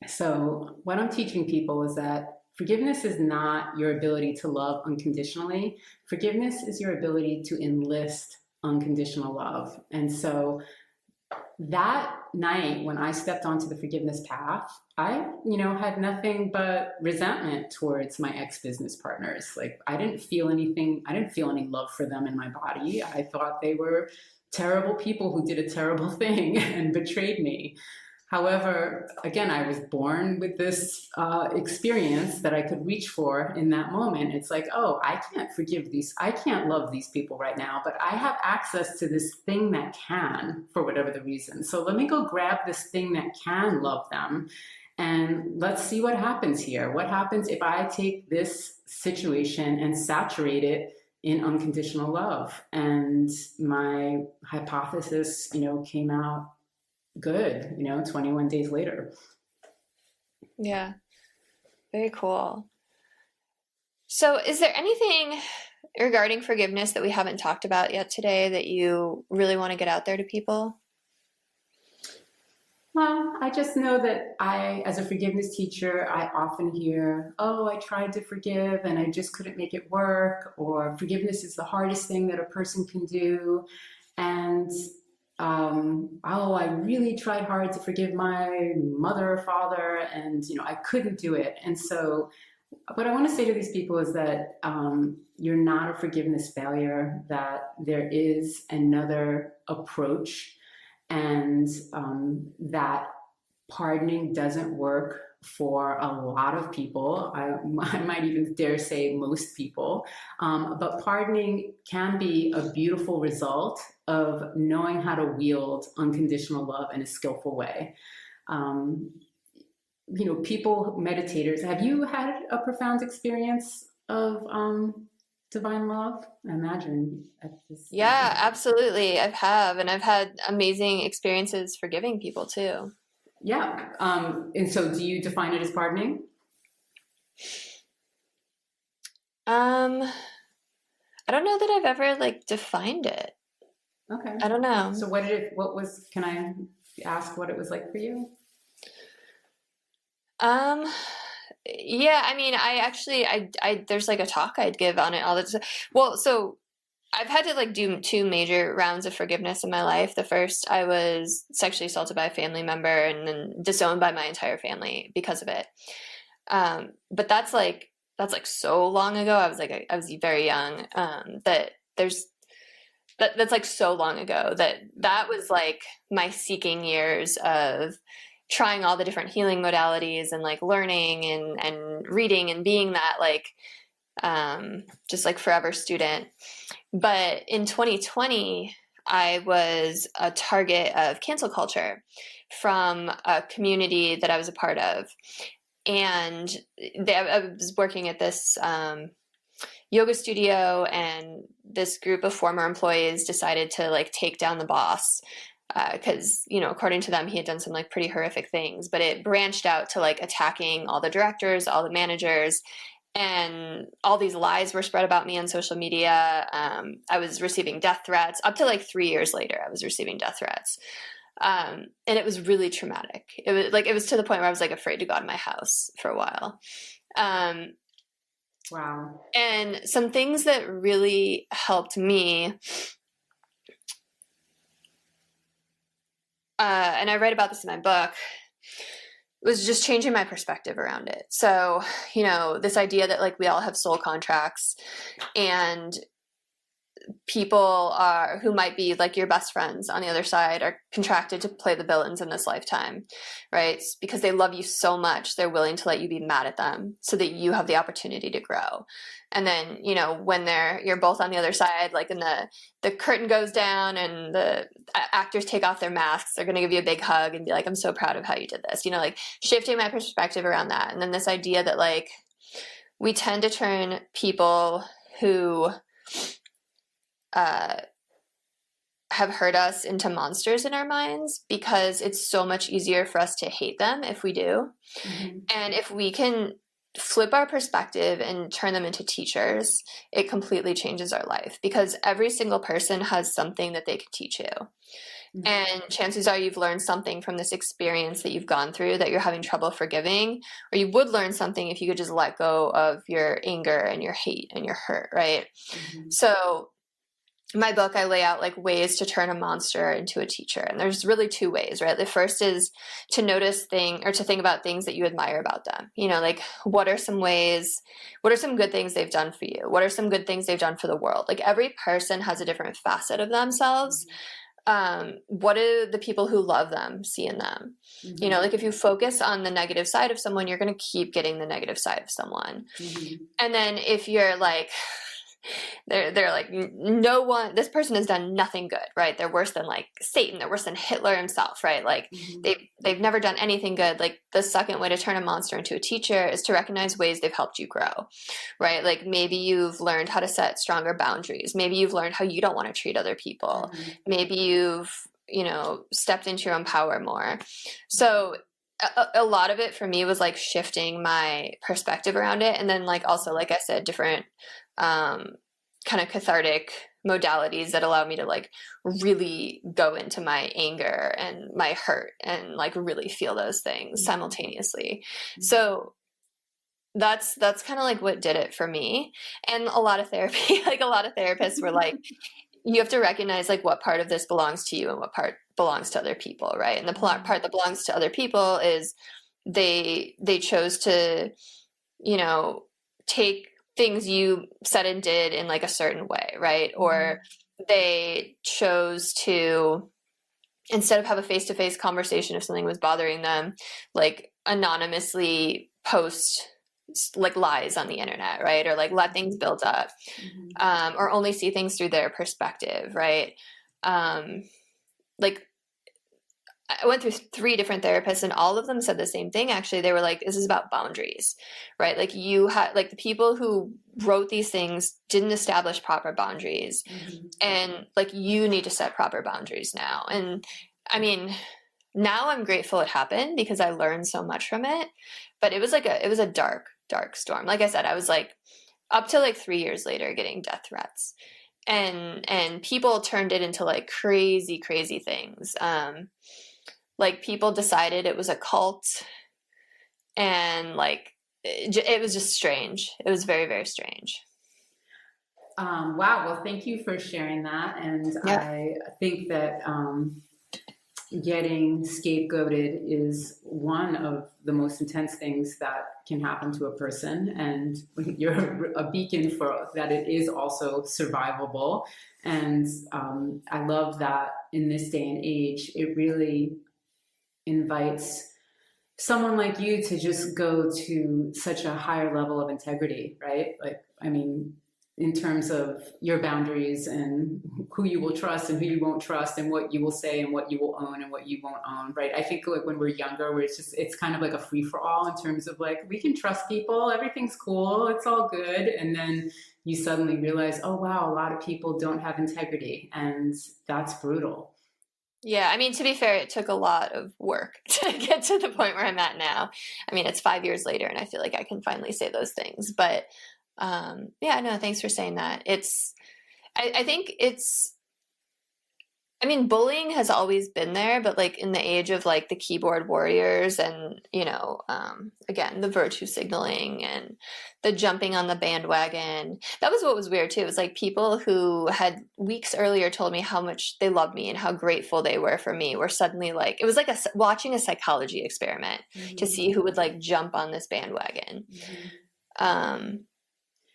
[SPEAKER 2] So what I'm teaching people is that forgiveness is not your ability to love unconditionally. Forgiveness is your ability to enlist unconditional love. And so that night when I stepped onto the forgiveness path, I, had nothing but resentment towards my ex-business partners. Like, I didn't feel anything. I didn't feel any love for them in my body. I thought they were terrible people who did a terrible thing and betrayed me. However, again, I was born with this experience that I could reach for in that moment. It's like, oh, I can't forgive these. I can't love these people right now, but I have access to this thing that can, for whatever the reason. So let me go grab this thing that can love them, and let's see what happens here. What happens if I take this situation and saturate it in unconditional love? And my hypothesis, came out good, 21 days later.
[SPEAKER 1] Yeah, very cool. So is there anything regarding forgiveness that we haven't talked about yet today that you really want to get out there to people?
[SPEAKER 2] Well, I just know that as a forgiveness teacher, I often hear, oh, I tried to forgive and I just couldn't make it work, or forgiveness is the hardest thing that a person can do. And oh, I really tried hard to forgive my mother or father, and I couldn't do it. And so what I want to say to these people is that you're not a forgiveness failure, that there is another approach, and that pardoning doesn't work for a lot of people. I might even dare say most people. But pardoning can be a beautiful result of knowing how to wield unconditional love in a skillful way. People, meditators, have you had a profound experience of divine love? I imagine.
[SPEAKER 1] Yeah, absolutely. And I've had amazing experiences forgiving people too.
[SPEAKER 2] Yeah. And so do you define it as pardoning?
[SPEAKER 1] I don't know that I've ever defined it.
[SPEAKER 2] Okay.
[SPEAKER 1] I don't know.
[SPEAKER 2] So can I ask what it was like for you?
[SPEAKER 1] Yeah, I mean, I there's a talk I'd give on it all the time. Well, so I've had to do two major rounds of forgiveness in my life. The first, I was sexually assaulted by a family member and then disowned by my entire family because of it. But that's so long ago. I was very young. That's so long ago that was my seeking years of trying all the different healing modalities and learning and reading and being that just forever student. But in 2020, I was a target of cancel culture from a community that I was a part of. And I was working at this yoga studio, and this group of former employees decided to take down the boss because according to them, he had done some pretty horrific things. But it branched out to attacking all the directors, all the managers, and all these lies were spread about me on social media. I was receiving death threats up to 3 years later. I was receiving death threats. And it was really traumatic. It was to the point where I was like afraid to go out of my house for a while.
[SPEAKER 2] Wow.
[SPEAKER 1] And some things that really helped me, and I write about this in my book, was just changing my perspective around it. So, this idea that like we all have soul contracts, and people who might be like your best friends on the other side are contracted to play the villains in this lifetime, right? Because they love you so much, they're willing to let you be mad at them so that you have the opportunity to grow. And then, when you're both on the other side, like in the curtain goes down and the actors take off their masks, they're going to give you a big hug and be like, I'm so proud of how you did this, like shifting my perspective around that. And then this idea that like we tend to turn people who have hurt us into monsters in our minds, because it's so much easier for us to hate them if we do. Mm-hmm. And if we can flip our perspective and turn them into teachers, it completely changes our life, because every single person has something that they can teach you. Mm-hmm. And chances are you've learned something from this experience that you've gone through that you're having trouble forgiving, or you would learn something if you could just let go of your anger and your hate and your hurt, right? Mm-hmm. So in my book, I lay out like ways to turn a monster into a teacher. And there's really two ways, right? The first is to to think about things that you admire about them. Like what are some good things they've done for you? What are some good things they've done for the world? Like every person has a different facet of themselves. What do the people who love them see in them? Mm-hmm. Like if you focus on the negative side of someone, you're going to keep getting the negative side of someone. Mm-hmm. And then if you're like, they're like, this person has done nothing good, right? They're worse than like Satan, they're worse than Hitler himself, right? Like mm-hmm. they've never done anything good. Like the second way to turn a monster into a teacher is to recognize ways they've helped you grow, right? Like maybe you've learned how to set stronger boundaries. Maybe you've learned how you don't want to treat other people. Mm-hmm. Maybe you've stepped into your own power more. So a lot of it for me was like shifting my perspective around it. And then like also, like I said, different kind of cathartic modalities that allow me to like really go into my anger and my hurt and like really feel those things simultaneously. Mm-hmm. So that's kind of like what did it for me. And a lot of therapy, like a lot of therapists were like, you have to recognize like what part of this belongs to you and what part belongs to other people, right? And the part that belongs to other people is they chose to, take things you said and did in like a certain way, right? Mm-hmm. Or they chose to, instead of have a face-to-face conversation if something was bothering them, like anonymously post like lies on the internet, right? Or like let things build up, mm-hmm. Or only see things through their perspective, right? Like I went through 3 different therapists and all of them said the same thing. Actually, they were like, this is about boundaries, right? Like like the people who wrote these things didn't establish proper boundaries, mm-hmm. and like you need to set proper boundaries now. And I mean, now I'm grateful it happened because I learned so much from it, but it was a dark, dark storm. Like I said, I was like up to like 3 years later getting death threats, and people turned it into like crazy, crazy things. Like people decided it was a cult, and like it was just strange. It was very, very strange.
[SPEAKER 2] Wow. Well, thank you for sharing that. And yeah. I think that getting scapegoated is one of the most intense things that can happen to a person. And you're a beacon for that. It is also survivable. And I love that in this day and age, it really invites someone like you to just go to such a higher level of integrity, right? Like, I mean, in terms of your boundaries and who you will trust and who you won't trust and what you will say and what you will own and what you won't own, right? I think like when we're younger, where it's kind of like a free for all in terms of like, we can trust people, everything's cool, it's all good. And then you suddenly realize, oh wow, a lot of people don't have integrity, and that's brutal.
[SPEAKER 1] Yeah, I mean, to be fair, it took a lot of work to get to the point where I'm at now. I mean, it's 5 years later, and I feel like I can finally say those things. But yeah, no, thanks for saying that. I think it's I mean, bullying has always been there, but like in the age of like the keyboard warriors and, again, the virtue signaling and the jumping on the bandwagon, that was what was weird too. It was like people who had weeks earlier told me how much they loved me and how grateful they were for me were suddenly like, it was like watching a psychology experiment to see who would like jump on this bandwagon.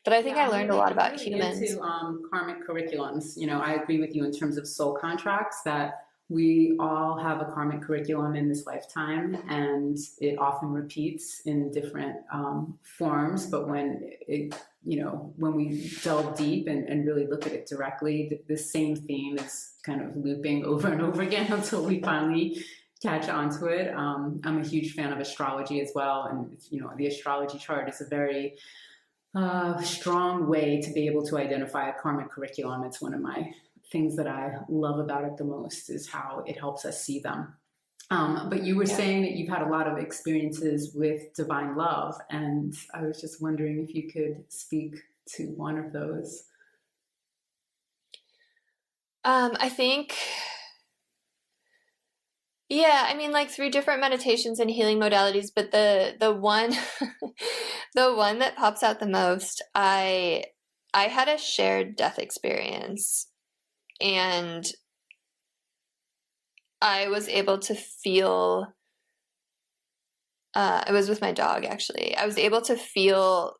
[SPEAKER 1] But I think I learned a lot about
[SPEAKER 2] really
[SPEAKER 1] humans.
[SPEAKER 2] Into karmic curriculums. I agree with you in terms of soul contracts that we all have a karmic curriculum in this lifetime, and it often repeats in different forms. But when we delve deep and really look at it directly, the same theme is kind of looping over and over again until we finally catch onto it. I'm a huge fan of astrology as well, and the astrology chart is a very strong way to be able to identify a karmic curriculum. It's one of my things that I love about it the most, is how it helps us see them. But you were saying that you've had a lot of experiences with divine love, and I was just wondering if you could speak to one of those.
[SPEAKER 1] I think, yeah, I mean, like through different meditations and healing modalities, but the one the one that pops out the most, I had a shared death experience, and I was able to feel, I was with my dog actually. I was able to feel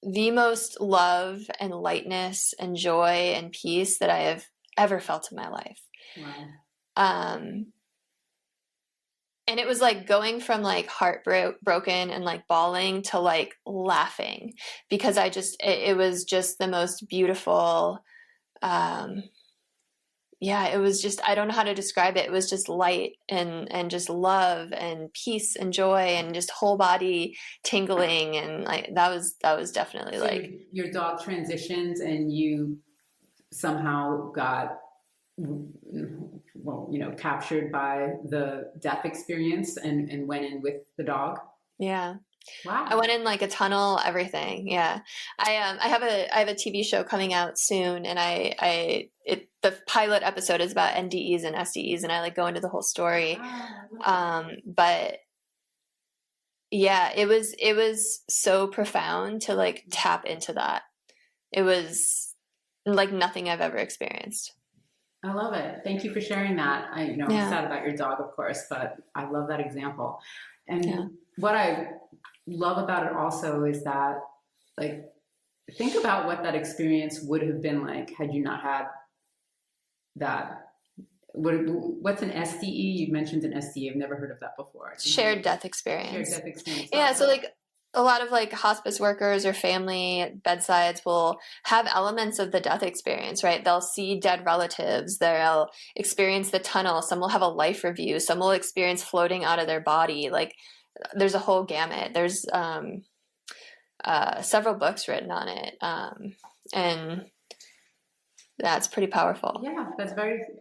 [SPEAKER 1] the most love and lightness and joy and peace that I have ever felt in my life.
[SPEAKER 2] Wow.
[SPEAKER 1] And it was like going from like heartbroken and like bawling to like laughing, because it was just the most beautiful, it was just, I don't know how to describe it. It was just light and just love and peace and joy and just whole body tingling. And like, that was definitely
[SPEAKER 2] So
[SPEAKER 1] like,
[SPEAKER 2] your dog transitions and you somehow got, captured by the death experience and went in with the dog.
[SPEAKER 1] yeah.
[SPEAKER 2] Wow.
[SPEAKER 1] I went in like a tunnel, everything. Yeah. I have a TV show coming out soon, and the pilot episode is about NDEs and SDEs, and I like go into the whole story. But yeah, it was so profound to like tap into that. It was like nothing I've ever experienced.
[SPEAKER 2] I love it. Thank you for sharing that. I'm sad about your dog, of course, but I love that example. And what I love about it also is that, like, think about what that experience would have been like had you not had that. What's an SDE? You mentioned an SDE. I've never heard of that before.
[SPEAKER 1] Shared death experience.
[SPEAKER 2] Shared death experience.
[SPEAKER 1] Yeah, so like a lot of like hospice workers or family bedsides will have elements of the death experience, right? They'll see dead relatives, they'll experience the tunnel, some will have a life review, some will experience floating out of their body. Like there's a whole gamut. There's several books written on it. And that's pretty powerful.
[SPEAKER 2] Yeah,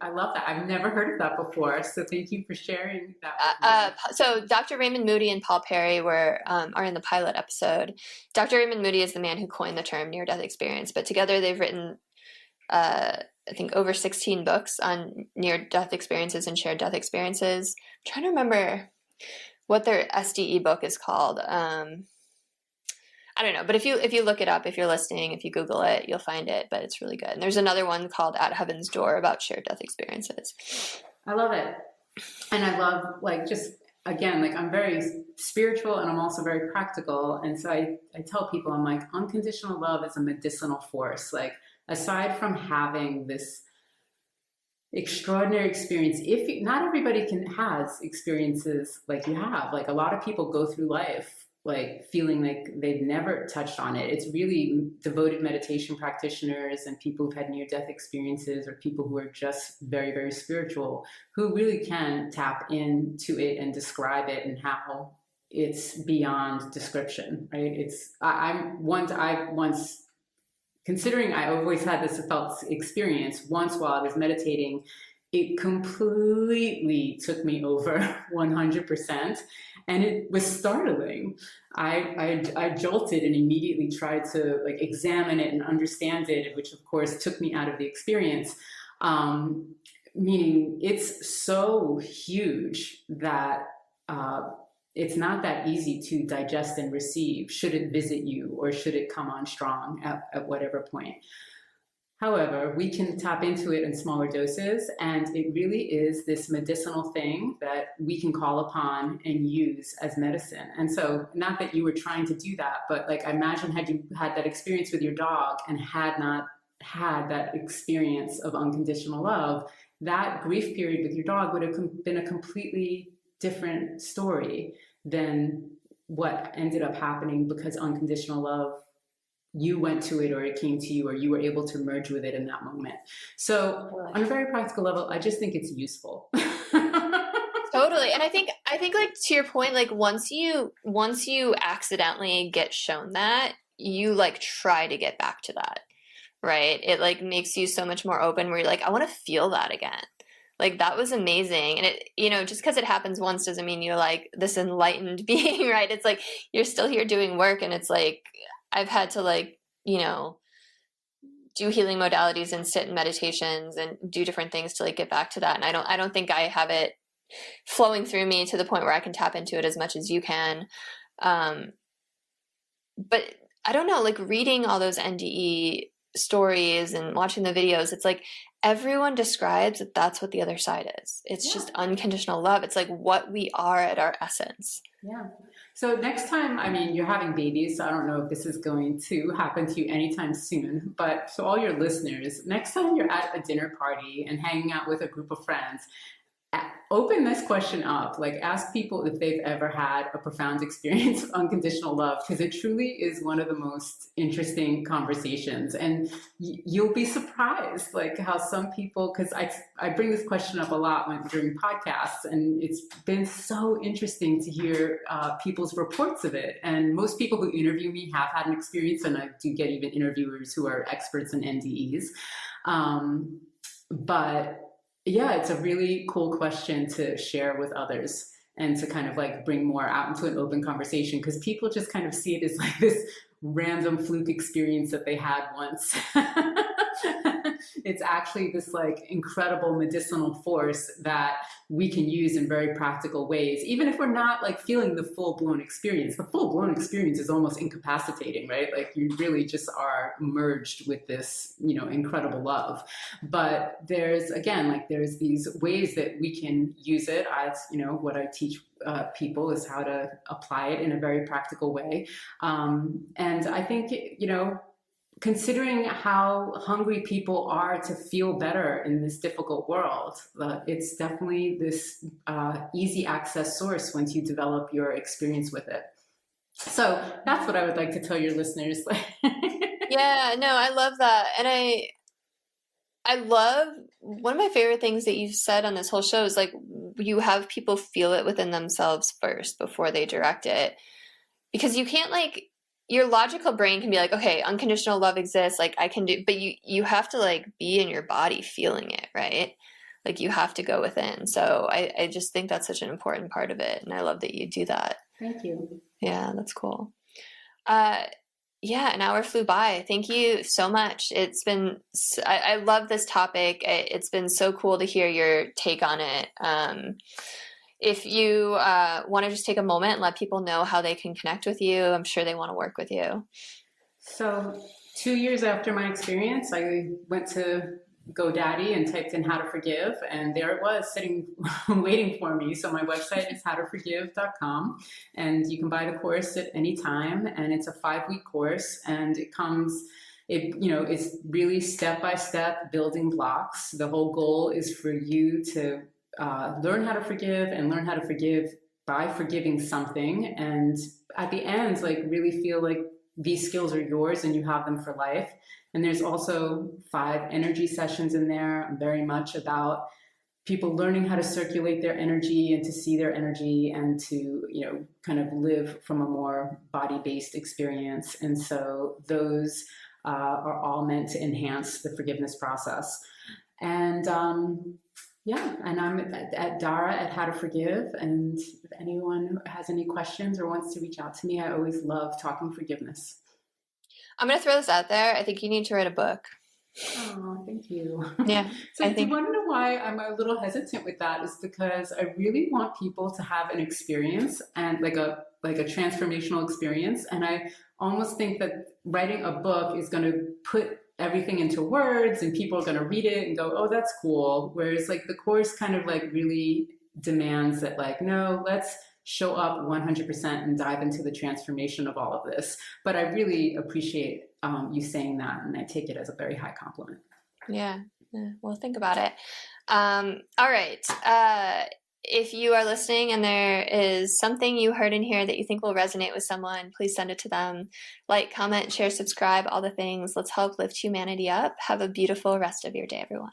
[SPEAKER 2] I love that. I've never heard of that before. So thank you for sharing that.
[SPEAKER 1] So Dr. Raymond Moody and Paul Perry are in the pilot episode. Dr. Raymond Moody is the man who coined the term near-death experience, but together they've written, I think, over 16 books on near-death experiences and shared death experiences. I'm trying to remember what their SDE book is called. I don't know, but if you look it up, if you're listening, if you Google it, you'll find it, but it's really good. And there's another one called At Heaven's Door about shared death experiences.
[SPEAKER 2] I love it. And I love, like, just, again, like, I'm very spiritual and I'm also very practical. And so I tell people, I'm like, unconditional love is a medicinal force. Like, aside from having this extraordinary experience, not everybody has experiences like you have. Like, a lot of people go through life like feeling like they've never touched on it. It's really devoted meditation practitioners and people who've had near-death experiences, or people who are just very, very spiritual, who really can tap into it and describe it and how it's beyond description, right? I once, considering I always had this felt experience, once while I was meditating, it completely took me over 100%. And it was startling. I jolted and immediately tried to like examine it and understand it, which of course took me out of the experience. meaning it's so huge that it's not that easy to digest and receive, should it visit you or should it come on strong at whatever point. However, we can tap into it in smaller doses, and it really is this medicinal thing that we can call upon and use as medicine. And so, not that you were trying to do that, but like, I imagine had you had that experience with your dog and had not had that experience of unconditional love, that grief period with your dog would have been a completely different story than what ended up happening, because unconditional love, you went to it or it came to you or you were able to merge with it in that moment. So on a very practical level, I just think it's useful.
[SPEAKER 1] Totally. And I think like, to your point, like once you accidentally get shown that, you like try to get back to that, right? It like makes you so much more open where you're like, I want to feel that again. Like that was amazing. And it, you know, just because it happens once doesn't mean you're like this enlightened being, right? It's like you're still here doing work, and it's like I've had to like, you know, do healing modalities and sit in meditations and do different things to like get back to that. And I don't think I have it flowing through me to the point where I can tap into it as much as you can. But I don't know, like reading all those NDE stories and watching the videos, it's like everyone describes that that's what the other side is. It's just unconditional love. It's like what we are at our essence.
[SPEAKER 2] Yeah. So next time, I mean, you're having babies, so I don't know if this is going to happen to you anytime soon, but to all your listeners, next time you're at a dinner party and hanging out with a group of friends, open this question up. Like, ask people if they've ever had a profound experience of unconditional love, because it truly is one of the most interesting conversations. And you'll be surprised, like how some people, because I bring this question up a lot during podcasts, and it's been so interesting to hear people's reports of it. And most people who interview me have had an experience, and I do get even interviewers who are experts in NDEs. But yeah, it's a really cool question to share with others and to kind of like bring more out into an open conversation, because people just kind of see it as like this random fluke experience that they had once. It's actually this like incredible medicinal force that we can use in very practical ways, even if we're not like feeling the full-blown experience. The full-blown experience is almost incapacitating, right? Like you really just are merged with this, you know, incredible love. But there's, again, like there's these ways that we can use it. As you know, what I teach people is how to apply it in a very practical way. And I think, you know, considering how hungry people are to feel better in this difficult world, it's definitely this easy access source once you develop your experience with it. So that's what I would like to tell your listeners.
[SPEAKER 1] Yeah, no, I love that. And I love, one of my favorite things that you've said on this whole show is like, you have people feel it within themselves first before they direct it. Because you can't like, your logical brain can be like, okay, unconditional love exists, like I can do, but you have to like be in your body feeling it, right? Like you have to go within. So I just think that's such an important part of it. And I love that you do that.
[SPEAKER 2] Thank you.
[SPEAKER 1] Yeah, that's cool. Yeah, an hour flew by. Thank you so much. It's been, I love this topic. It's been so cool to hear your take on it. If you want to just take a moment and let people know how they can connect with you, I'm sure they want to work with you.
[SPEAKER 2] So 2 years after my experience, I went to GoDaddy and typed in how to forgive, and there it was sitting waiting for me. So my website is howtoforgive.com, and you can buy the course at any time, and it's a 5-week course, and it's really step-by-step building blocks. The whole goal is for you to learn how to forgive and learn how to forgive by forgiving something. And at the end, like really feel like these skills are yours and you have them for life. And there's also 5 energy sessions in there. I'm very much about people learning how to circulate their energy and to see their energy and to, you know, kind of live from a more body-based experience. And so those are all meant to enhance the forgiveness process. And and I'm at Dara at How to Forgive. And if anyone has any questions or wants to reach out to me, I always love talking forgiveness.
[SPEAKER 1] I'm going to throw this out there. I think you need to write a book.
[SPEAKER 2] Oh, thank you.
[SPEAKER 1] Yeah,
[SPEAKER 2] So
[SPEAKER 1] I
[SPEAKER 2] do you
[SPEAKER 1] think,
[SPEAKER 2] want to know why I'm a little hesitant with that? Is because I really want people to have an experience and like a transformational experience. And I almost think that writing a book is going to put everything into words and people are going to read it and go, oh, that's cool. Whereas like the course kind of like really demands that like, no, let's show up 100% and dive into the transformation of all of this. But I really appreciate you saying that, and I take it as a very high compliment.
[SPEAKER 1] yeah, yeah. Well, think about it. All right. If you are listening and there is something you heard in here that you think will resonate with someone, please send it to them. Like, comment, share, subscribe, all the things. Let's help lift humanity up. Have a beautiful rest of your day, everyone.